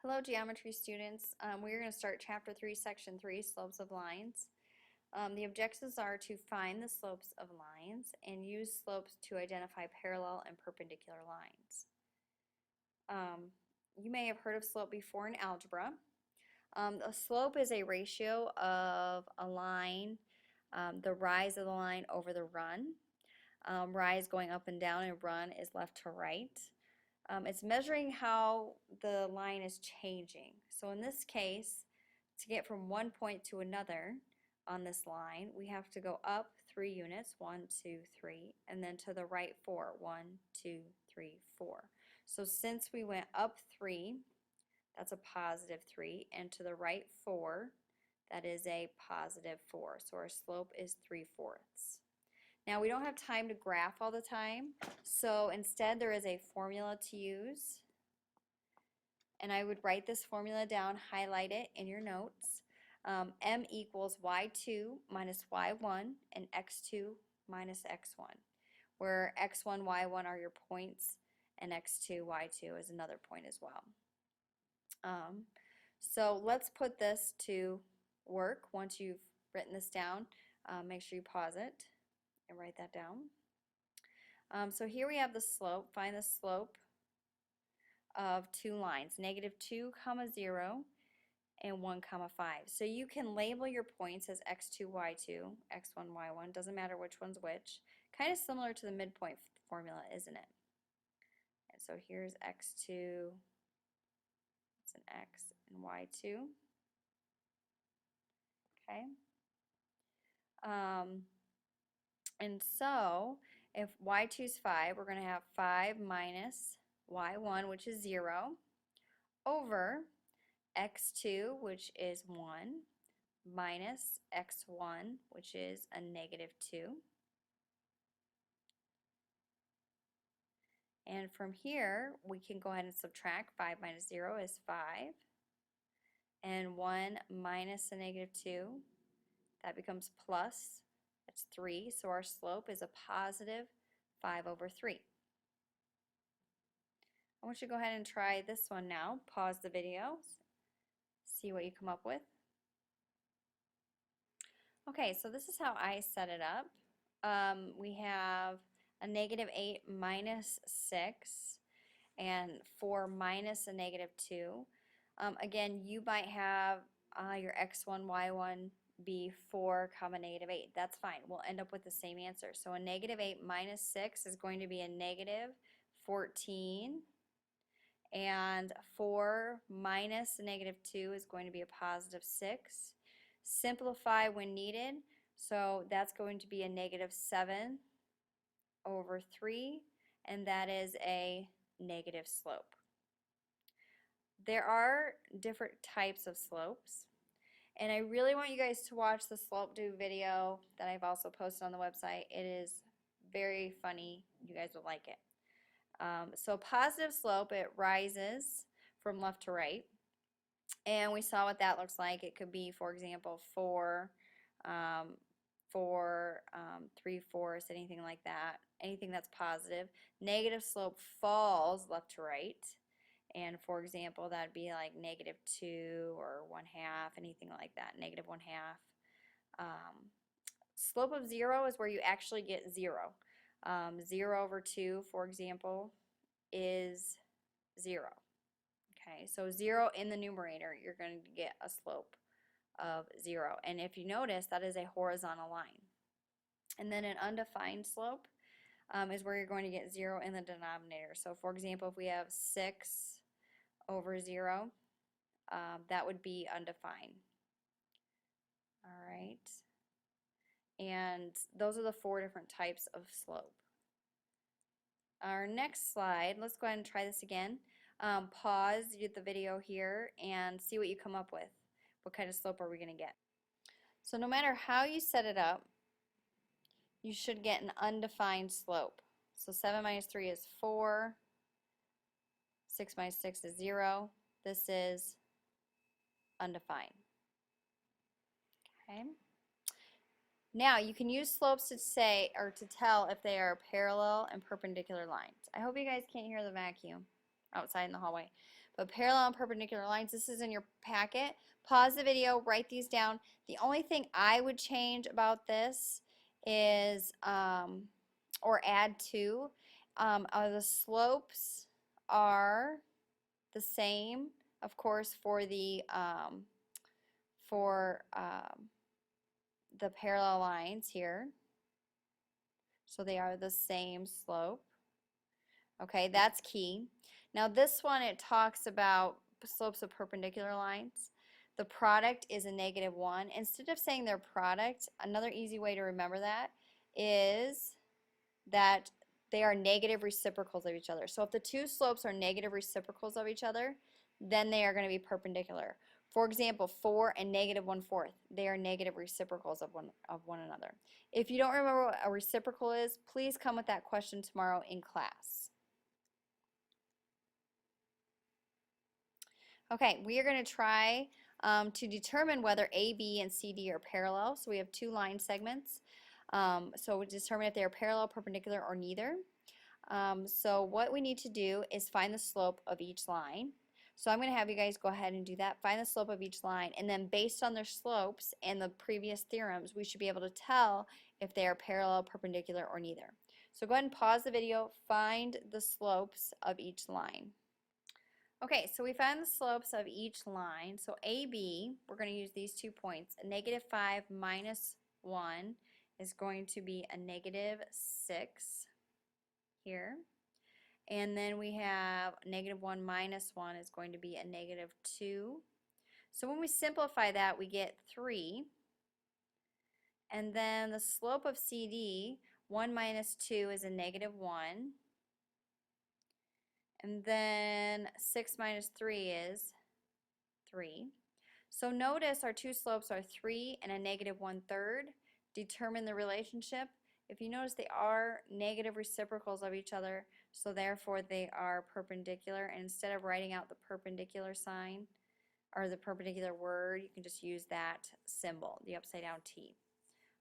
Hello geometry students. We're going to start chapter 3 section 3 slopes of lines. The objectives are to find the slopes of lines and use slopes to identify parallel and perpendicular lines. You may have heard of slope before in algebra. A slope is a ratio of a line, the rise of the line over the run. Rise going up and down and run is left to right. It's measuring how the line is changing. So in this case, to get from one point to another on this line, we have to go up 3 units, 1, 2, 3, and then to the right 4, 1, 2, 3, 4. So since we went up 3, that's a positive 3, and to the right 4, that is a positive 4. So our slope is 3/4. Now we don't have time to graph all the time, so instead there is a formula to use, and I would write this formula down, highlight it in your notes. M equals y2 minus y1 and x2 minus x1, where x1, y1 are your points and x2, y2 is another point as well. So let's put this to work. Once you've written this down, make sure you pause it and write that down. So here we have the slope. Find the slope of two lines, -2, 0, and 1, 5. So you can label your points as x2, y2, x1, y1. Doesn't matter which one's which. Kind of similar to the midpoint formula, isn't it? And so here's x2, it's an x, and y2. Okay. And so if y2 is 5, we're going to have 5 minus y1, which is 0, over x2, which is 1, minus x1, which is a -2. And from here, we can go ahead and subtract. 5 minus 0 is 5. And 1 minus a -2, that becomes plus. It's 3, so our slope is a positive 5/3. I want you to go ahead and try this one now. Pause the video, see what you come up with. Okay, so this is how I set it up. We have a -8 minus 6 and 4 minus a -2. Again, you might have your x1, y1 be 4, -8. That's fine. We'll end up with the same answer. So a -8 minus 6 is going to be a -14. And 4 minus a -2 is going to be a positive 6. Simplify when needed. So that's going to be a -7/3. And that is a negative slope. There are different types of slopes, and I really want you guys to watch the slope do video that I've also posted on the website. It is very funny. You guys will like it. So positive slope, it rises from left to right, and we saw what that looks like. It could be, for example, 4, 3/4, anything like that, anything that's positive. Negative slope falls left to right. And for example, that'd be like -2 or 1/2, anything like that, -1/2. Slope of 0 is where you actually get 0. 0/2, for example, is 0. Okay, so 0 in the numerator, you're going to get a slope of 0. And if you notice, that is a horizontal line. And then an undefined slope is where you're going to get 0 in the denominator. So for example, if we have 6/0, that would be undefined. All right. And those are the 4 different types of slope. Our next slide, let's go ahead and try this again. Pause the video here and see what you come up with. What kind of slope are we going to get? So no matter how you set it up, you should get an undefined slope. So 7 minus 3 is 4. 6 minus 6 is 0. This is undefined. Okay. Now you can use slopes to say or to tell if they are parallel and perpendicular lines. I hope you guys can't hear the vacuum outside in the hallway. but parallel and perpendicular lines, this is in your packet. Pause the video, write these down. The only thing I would change about this is, or add to, are the slopes are the same, of course, for for the parallel lines here. So they are the same slope. Okay, that's key. Now this one, it talks about slopes of perpendicular lines. The product is a -1. Instead of saying their product, another easy way to remember that is that they are negative reciprocals of each other. So if the two slopes are negative reciprocals of each other, then they are going to be perpendicular. For example, 4 and -1/4, they are negative reciprocals of one another. If you don't remember what a reciprocal is, please come with that question tomorrow in class. Okay, we are going to try to determine whether AB and CD are parallel. So we have two line segments. So we determine if they are parallel, perpendicular, or neither. So what we need to do is find the slope of each line. So I'm going to have you guys go ahead and do that. Find the slope of each line, and then based on their slopes and the previous theorems, we should be able to tell if they are parallel, perpendicular, or neither. So go ahead and pause the video, find the slopes of each line. Okay, so we found the slopes of each line. So AB, we're going to use these 2 points. A -5 minus 1 is going to be a -6 here. And then we have -1 minus 1 is going to be a -2. So when we simplify that, we get 3. And then the slope of CD, 1 minus 2 is a -1. And then 6 minus 3 is 3. So notice our two slopes are 3 and a -1/3. Determine the relationship. If you notice, they are negative reciprocals of each other, so therefore they are perpendicular. And instead of writing out the perpendicular sign or the perpendicular word, you can just use that symbol, the upside down T.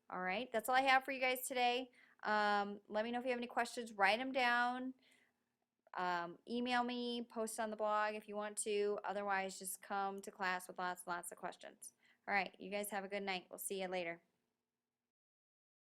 All right, that's all I have for you guys today. Let me know if you have any questions. Write them down. Email me, post on the blog if you want to. Otherwise, just come to class with lots and lots of questions. All right, you guys have a good night. We'll see you later.